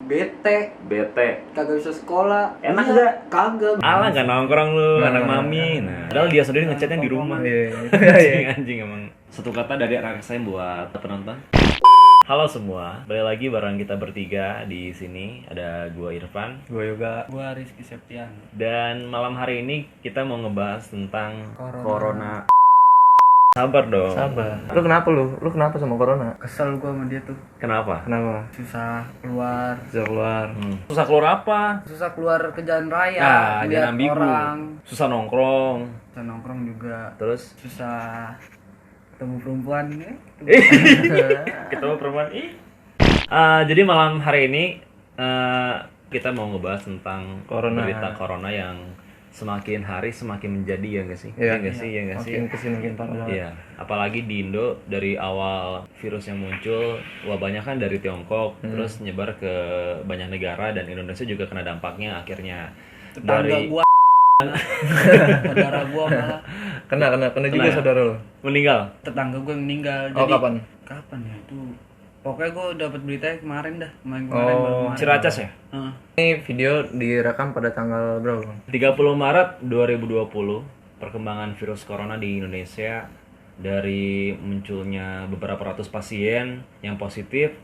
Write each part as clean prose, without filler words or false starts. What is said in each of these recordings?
Bete. Kagak bisa sekolah. Enak Iya, gak? Kagak. Alah gak nongkrong lu, anak mami. Nah, padahal dia sendiri ngechatnya di rumah. Anjing emang. Satu kata dari anak saya buat penonton. Halo semua, balik lagi bareng kita bertiga di sini. Ada gua Irfan, Gua juga. Gua Rizky Septian. dan malam hari ini kita mau ngebahas tentang Corona. Sabar dong. Sabar. Lu kenapa Lu kenapa sama corona? Kesel gua sama dia tuh. Kenapa? Kenapa? Susah keluar. Bisa keluar. Susah keluar apa? Susah keluar ke jalan raya. Nah, lihat jangan ambigu. orang. Susah nongkrong. Susah nongkrong juga. Terus Susah ketemu perempuan. ketemu perempuan. Jadi malam hari ini kita mau ngebahas tentang Corona. berita corona yang semakin hari semakin menjadi, ya nggak sih? Iya. Nggak sih? Ya nggak sih? Makin kesini makin parah. Iya, apalagi di Indo dari awal virus yang muncul wabahnya kan dari Tiongkok, terus nyebar ke banyak negara dan Indonesia juga kena dampaknya akhirnya. Tetangga gua. Saudara gua malah. Kena juga ya? saudara lu. Meninggal. Tetangga gua yang meninggal. Oh, Jadi, kapan? Kapan ya itu? Pokoknya gua dapat beritanya kemarin dah. Kemarin Oh, baru kemarin. Ciracas ya? Heeh. Ini video direkam pada tanggal berapa, Bang? 30 Maret 2020, perkembangan virus corona di Indonesia dari munculnya beberapa ratus pasien yang positif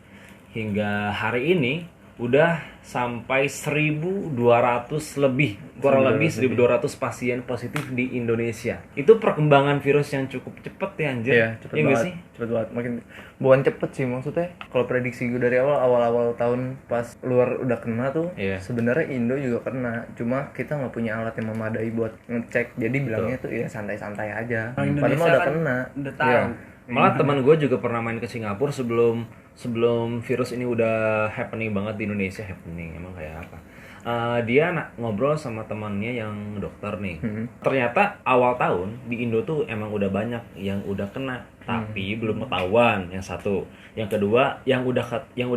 hingga hari ini udah sampai 1.200 lebih, kurang lebih 1.200 pasien positif di Indonesia. Itu perkembangan virus yang cukup cepet ya anjir. Iya, cepet nggak banget. sih? Cepet banget. Bukan cepet sih maksudnya. Kalau prediksi gue dari awal tahun pas luar udah kena tuh, Iya. sebenarnya Indo juga kena. Cuma kita nggak punya alat yang memadai buat ngecek. Jadi bilangnya tuh ya santai-santai aja. Orang Padahal Indonesia mah udah kan kena. udah tahu. Iya. Malah teman gue juga pernah main ke Singapura sebelum virus ini udah happening banget di Indonesia. Happening emang kayak apa? Dia ngobrol sama temannya yang dokter nih. Ternyata awal tahun di Indo tuh emang udah banyak yang udah kena, tapi belum ketahuan. Yang satu, yang kedua, yang udah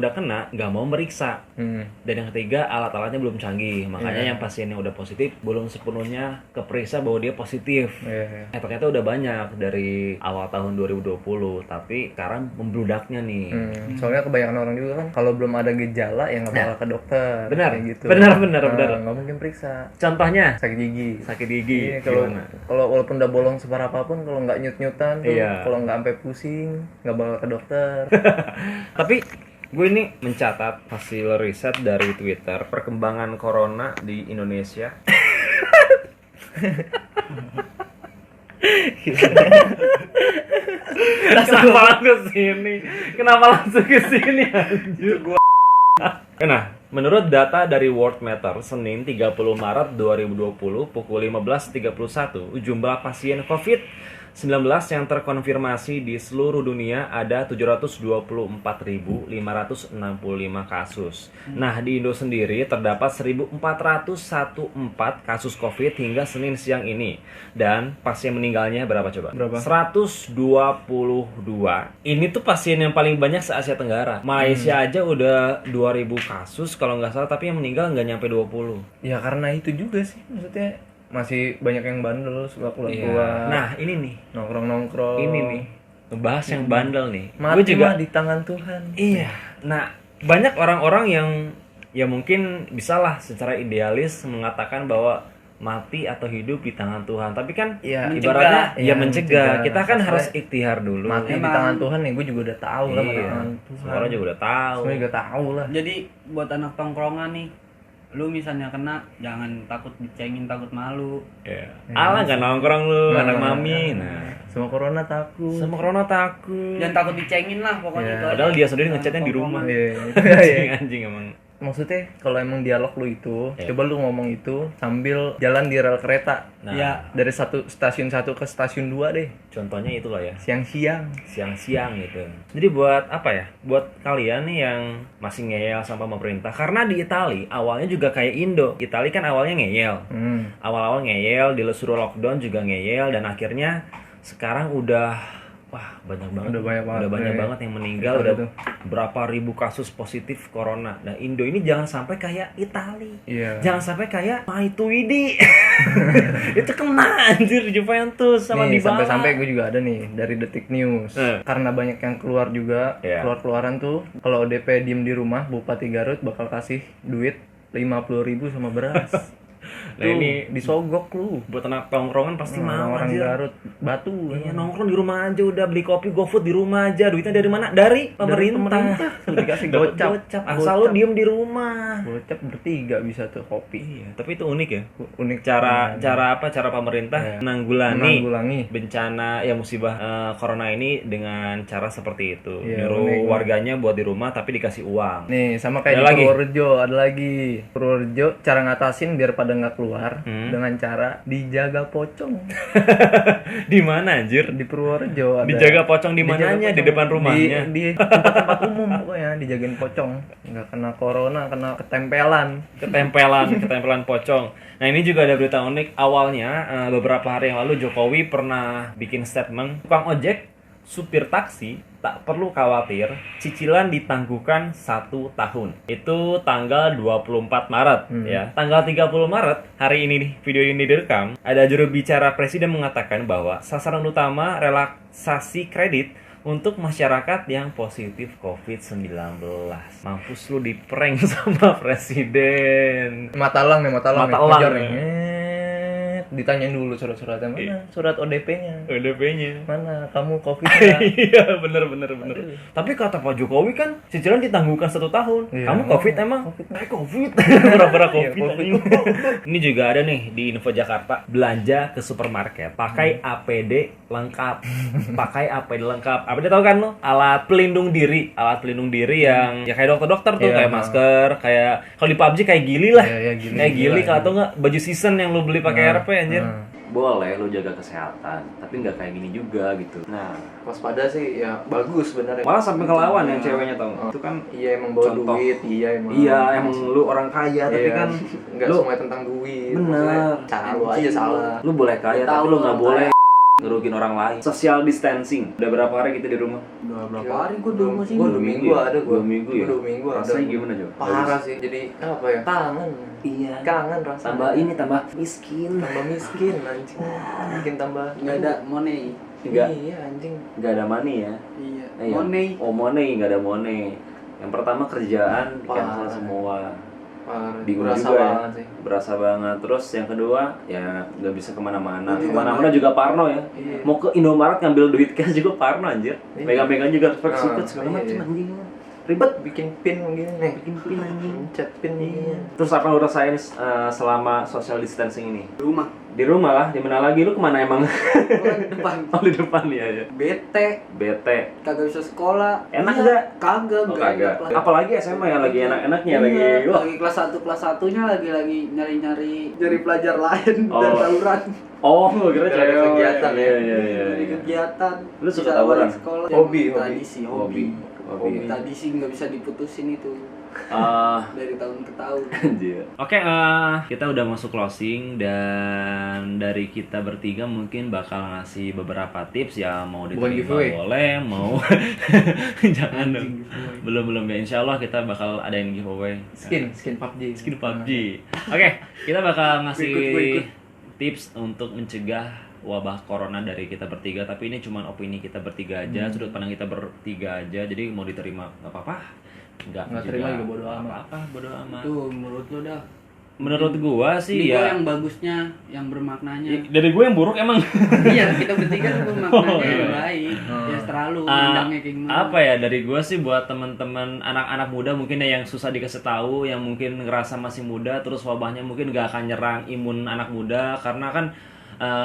kena nggak mau meriksa. Dan yang ketiga, alat-alatnya belum canggih. Makanya yang pasiennya udah positif belum sepenuhnya keperiksa bahwa dia positif. Iya. Ternyata udah banyak dari awal tahun 2020, tapi sekarang membludaknya nih. Soalnya kebanyakan orang juga kan kalau belum ada gejala ya nggak bakal ke dokter. Benar, kayak gitu. benar. Nggak mungkin periksa. Contohnya Sakit gigi. sakit gigi. Iya, kalau Gimana? walaupun udah bolong separah apapun, kalau nggak nyut-nyutan tuh, Iya. kalau nggak sampai pusing, nggak bakal ke dokter. Tapi gue ini mencatat hasil riset dari Twitter perkembangan corona di Indonesia. Kenapa langsung ke sini anjir? Nah, menurut data dari World Meter Senin 30 Maret 2020 pukul 15.31, jumlah pasien COVID-19 yang terkonfirmasi di seluruh dunia ada 724.565 kasus. Nah, di Indo sendiri terdapat 1.414 kasus COVID hingga Senin siang ini. Dan pasien meninggalnya berapa coba? Berapa? 122. Ini tuh pasien yang paling banyak se-Asia Tenggara. Malaysia aja udah 2.000 kasus kalau nggak salah, tapi yang meninggal nggak nyampe 20. Ya karena itu juga sih, maksudnya masih banyak yang bandel suka keluar. Nah, ini nih. Nongkrong. Ini nih. Ngebahas yang bandel nih. Mati Gue juga mah di tangan Tuhan. Iya. Nah, banyak orang-orang yang ya mungkin bisalah secara idealis mengatakan bahwa mati atau hidup di tangan Tuhan. Tapi kan Iya, ibaratnya mencegah. ya mencegah. Mencegah. Kita kan Maksudnya harus ikhtiar dulu. Mati di Emang. tangan Tuhan ya, gue juga udah tahu lah mati di Iya. tangan Tuhan. Semua orang juga udah tahu. Semua juga tahu lah. Jadi buat anak tongkrongan nih, lu misalnya kena jangan takut dicengin, takut malu. Iya. Alah nggak nongkrong lu, Nggak anak nongkrong. mami. Nah, Sama corona takut. sama corona takut. Jangan takut dicengin lah pokoknya Iya. itu aja. Padahal dia sendiri ngechatnya di rumah. Iya. Anjing emang. Maksudnya kalau emang dialog lu itu, Iya. coba lu ngomong itu sambil jalan di rel kereta. Nah, Ya. Dari stasiun 1 ke stasiun 2 deh. contohnya itulah ya. Siang-siang. Siang-siang gitu. Jadi buat apa ya? Buat kalian nih yang masih ngeyel sama pemerintah, karena di Itali awalnya juga kayak Indo. Itali kan awalnya ngeyel. Awal-awal ngeyel, disuruh lockdown juga ngeyel, dan akhirnya sekarang udah Wah, banyak banget. Udah banyak banget. Udah banyak Iya. banget yang meninggal, Italia udah tuh. berapa ribu kasus positif corona. Nah, Indo ini jangan sampai kayak Itali. Iya. Jangan sampai kayak Maituidi. Itu kena anjir Juventus sama Nih, Dybala. sampai-sampai gue juga ada nih dari Detik News. Karena banyak yang keluar juga, Iya. keluar-keluaran tuh. Kalau ODP diem di rumah, Bupati Garut bakal kasih duit 50.000 sama beras. Nah, Tuh, ini disogok lu. buat anak tongkrongan pasti mau Orang anjir. Garut batu. Iya, nongkrong di rumah aja udah, beli kopi GoFood di rumah aja. Duitnya dari mana? Dari pemerintah. Dikasih Dapat gocap. Asal lu diem di rumah. Gocap bertiga bisa tuh kopi. Iya, tapi itu unik ya. Unik. Cara pemerintah Iya. menanggulangi bencana ya musibah corona ini dengan cara seperti itu. Iya, Nyuruh unik. warganya buat di rumah tapi dikasih uang. Nih, sama kayak Ada di lagi? Purworejo, ada lagi. Purworejo cara ngatasin biar pada nggak keluar dengan cara dijaga pocong. Di mana anjir? Di Purworejo ada. Dijaga pocong di Dijaga mananya? Di pocong. depan rumahnya. Di tempat-tempat umum pokoknya dijagain pocong. Nggak kena corona, kena ketempelan. ketempelan pocong. Nah, ini juga ada berita unik. Awalnya beberapa hari yang lalu Jokowi pernah bikin statement, tukang ojek, supir taksi tak perlu khawatir, cicilan ditangguhkan 1 tahun. Itu tanggal 24 Maret ya. Tanggal 30 Maret, hari ini nih, video ini direkam, ada juru bicara presiden mengatakan bahwa sasaran utama relaksasi kredit untuk masyarakat yang positif COVID-19. Mampus lu di prank sama presiden. Mata elang nih. Mata elang, Ngejar ya. nih. Ditanyain dulu surat-suratnya mana? Surat ODP-nya. ODP-nya. Mana? Kamu COVID nggak? Iya, bener. Tapi kata Pak Jokowi kan cicilan ditangguhkan 1 tahun. Iya. Kamu COVID emang? COVID. Pura-pura Iya, COVID. COVID. Ini juga ada nih di Info Jakarta. Belanja ke supermarket pakai APD lengkap. Pakai APD lengkap. APD tahu kan lo? Alat pelindung diri yang ya kayak dokter-dokter tuh, Iya, kayak masker, kayak kalau di PUBG kayak Gili lah. Iya, Gili. Kayak Gili Gila, kalau atau enggak baju season yang lu beli pakai RP anjir. Nah. Boleh lu jaga kesehatan, tapi nggak kayak gini juga gitu. Nah, Waspada sih ya bagus sebenarnya. malah sampai ngelawan yang ceweknya tau nggak? Itu kan Iya emang bawa contoh. duit, emang. Iya, emang lu orang kaya, tapi Iya. kan nggak lu semuanya tentang duit. bener. Maksudnya cara lu aja salah. Lu boleh kaya, Tahu tapi lu lu nggak kaya. boleh ngerugin orang lain. Social distancing. Udah berapa hari kita di rumah? Udah berapa hari gue di rumah sini? Gua 2 minggu ada gua. 2 minggu ya? Gua 2 minggu ada. Rasanya gimana, Jo? Parah sih. Jadi apa ya? Kangen. Iya. Kangen rasanya. Tambah ini, tambah miskin. Tambah miskin anjing. Bikin tambah Nggak ada money. Enggak. Iya anjing. Nggak ada money ya? Iya. Iya. Money. Oh, money, nggak ada money. Yang pertama kerjaan cancel Parah. semua. Parah. Bingung Berasa juga banget ya. sih. Berasa banget. Terus yang kedua ya nggak bisa kemana-mana. Iya, Kemana-mana juga parno ya. Iya. Mau ke Indomaret ngambil duit cash juga parno anjir. Iya. Megang-megang juga harus pakai Ah, suket segala iya, macam iya. anjing. Ribet. Bikin pin begini nih. Bikin pin anjing. Pencet pin begini. Terus apa lu rasain selama social distancing ini? Di rumah. Di rumah lah, di mana lagi? Lu kemana emang? Gua di depan. Oh, di depan ya. Bete. Bete. Kagak bisa sekolah. Enak Iya, nggak? Kagak. Oh, nggak kagak. enak lah. Apalagi SMA ya lagi enak-enaknya Iya, lagi. Wah. lagi kelas 1-nya lagi nyari pelajar lain Oh. dan tawuran. Oh, gua kira Gak ada cewek. kegiatan ya? Iya. Kegiatan. Lu suka Bisa tawuran? balik sekolah. Hobi, Yang hobi. Tadi sih Hobi. hobi. Tadi sih nggak bisa diputusin itu Ah, dari tahun ke tahun. anjir. Oke, kita udah masuk closing dan dari kita bertiga mungkin bakal ngasih beberapa tips ya, mau Bukan diterima giveaway. boleh, mau jangan dong. Belum ya, insya Allah kita bakal adain giveaway. Skin PUBG. Skin PUBG. Oke, kita bakal ngasih Gua ikut. tips untuk mencegah wabah corona dari kita bertiga, tapi ini cuma opini kita bertiga aja, sudut pandang kita bertiga aja, jadi mau diterima nggak apa-apa, Nggak terima juga bodo amat. apa bodo amat. Tuh menurut lu dah. Menurut gua sih Ini gua ya yang bagusnya, yang bermaknanya. dari gue yang buruk emang. Iya, kita bertiga tuh bermaknanya Oh, iya. yang baik. Ya terlalu Ah, undangnya kayak gimana. apa ya, dari gue sih buat teman-teman anak-anak muda mungkin ya yang susah dikasih tahu, yang mungkin ngerasa masih muda terus wabahnya mungkin gak akan nyerang imun anak muda, karena kan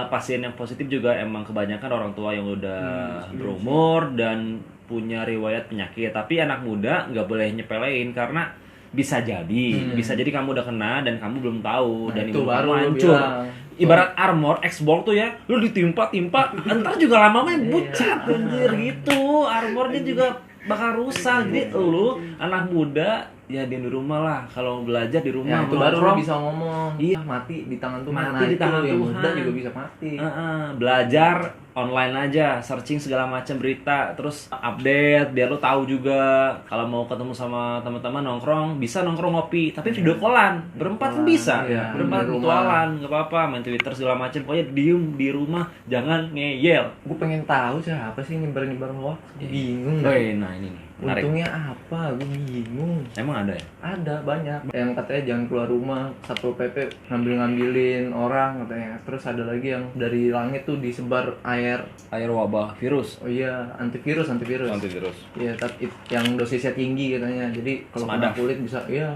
pasien yang positif juga emang kebanyakan orang tua yang udah berumur dan punya riwayat penyakit. Tapi anak muda nggak boleh nyepelein karena bisa jadi kamu udah kena dan kamu belum tahu, Nah, dan itu imun baru kamu lu hancur. bilang. Ibarat armor Xbox tuh ya, lu ditimpa entar juga lama-lama bucat anjir gitu. Armornya juga bakal rusak. Jadi lu anak muda ya di rumah lah, kalau belajar di rumah. Ya, itu baru lu nongkrong. bisa ngomong. Iya. Mati di tangan Tuhan. Mati Nah, di itu tangan yang Tuhan. muda juga bisa mati. Belajar online aja, searching segala macam berita, terus update biar lu tahu juga. Kalau mau ketemu sama teman-teman nongkrong, bisa nongkrong ngopi, tapi video callan berempat pun bisa, Iya, berempat di rumah. virtualan nggak apa-apa, main Twitter segala macam, pokoknya diem di rumah, jangan ngeyel. Gue pengen tahu siapa sih nyebar-nyebar hoax. Bingung. Woi, nah ini nih, menarik. Untungnya apa? Gue bingung. Emang ada ya? Ada banyak yang katanya jangan keluar rumah, Satpol PP ngambilin orang katanya. Terus ada lagi yang dari langit tuh disebar air. Air wabah virus. Oh iya, antivirus. Antivirus. Iya, tapi yang dosisnya tinggi katanya. Jadi kalau kena Semadaf. kulit bisa, iya.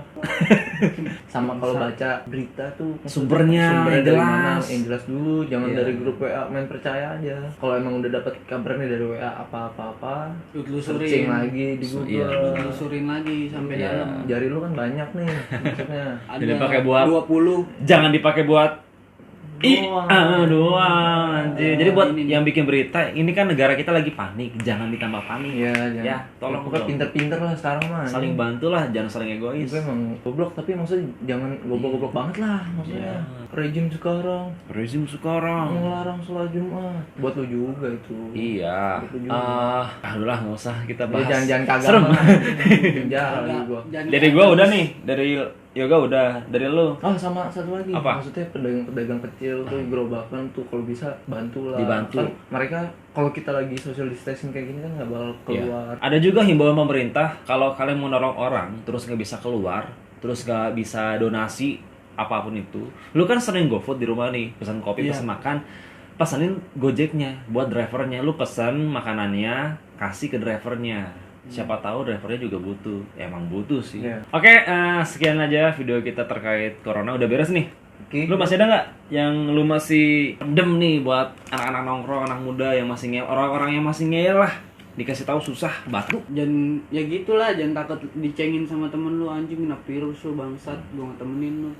Sama kalau baca berita tuh Sumbernya dari jelas. mana? Yang jelas dulu, jangan Iya. dari grup WA main percaya aja. Kalau emang udah dapat kabarnya dari WA apa-apa, Lu searching telusurin. lagi di Google. Iya. Lu telusurin lagi sampai Iya. dalam. Jari lu kan banyak nih, maksudnya. Jadi pakai buat 20. Jangan dipakai buat Doang. doang anjir. Jadi buat Ini nih. yang bikin berita, ini kan negara kita lagi panik, jangan ditambah panik. Iya, jangan. Ya, tolong pokoknya dong. pinter-pinter lah sekarang mah. Saling bantulah, jangan saling egois. Itu emang goblok, tapi maksudnya jangan goblok-goblok banget lah maksudnya. Rejim sekarang Rezim sekarang. ngelarang sholat Jumat. Buat lu juga itu. Iya. Itu juga. Aduh lah, nggak usah kita Ya, bahas. jangan kagak Serem. mah. Jangan lagi gua. Dari gua udah nih, dari yoga udah, dari lu. Oh, sama satu lagi. Apa? Maksudnya pedagang-pedagang kecil tuh gerobakan tuh kalau bisa bantu lah. Dibantu. Kan mereka kalau kita lagi social distancing kayak gini kan nggak bakal keluar. Iya. Ada juga himbauan pemerintah, kalau kalian mau nolong orang, terus nggak bisa keluar, terus nggak bisa donasi apapun itu, lu kan sering GoFood di rumah nih, pesan kopi, Iya. pesan makan, pesanin Gojeknya buat drivernya, lu pesan makanannya, kasih ke drivernya. Siapa tahu drivernya juga butuh, emang butuh sih. Iya. Oke, sekian aja video kita terkait corona, udah beres nih. Oke. Lu masih ada nggak yang lu masih pendem nih buat anak-anak nongkrong, anak muda yang masih ngeyel, orang-orang yang masih ngeyel lah, dikasih tahu susah, batu. Jangan ya gitulah, jangan takut dicengin sama temen lu, anjing kena virus lu bangsat, gua nggak temenin lu.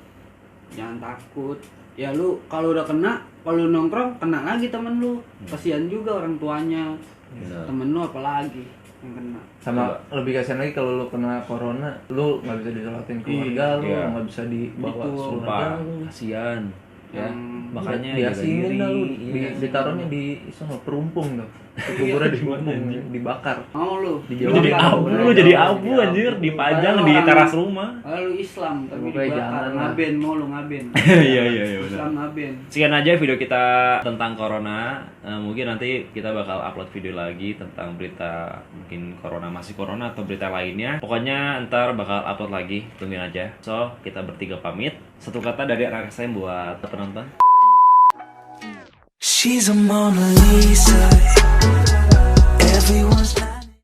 Jangan takut. Ya lu kalau udah kena, kalau lu nongkrong kena lagi temen lu. Kasihan juga orang tuanya. Benar. Temen lu apalagi yang kena. Sama lebih kasihan lagi kalau lu kena corona, lu nggak bisa disolatin keluarga lu, Iya. nggak bisa dibawa Itu, keluarga Sumpah, lu. kasihan. Ya, makanya diasingin dah lu, Iya. ditaruhnya di sono perumpung tuh. Kuburnya dibumbung, dibakar. Mau lu? Di Lu jadi Jawa abu, kan, lu jadi Jawa, abu jadi anjir, abu. dipajang Padahal di orang- teras rumah. Lu Islam tapi Pokoknya dibakar. jangan lah. Ngaben mau lu ngaben. Iya iya iya benar. Islam ngaben. Sekian aja video kita tentang corona. Mungkin nanti kita bakal upload video lagi tentang berita mungkin masih corona atau berita lainnya. Pokoknya ntar bakal upload lagi, tungguin aja. So kita bertiga pamit. Satu kata dari anak saya buat penonton. She's a Mona Lisa.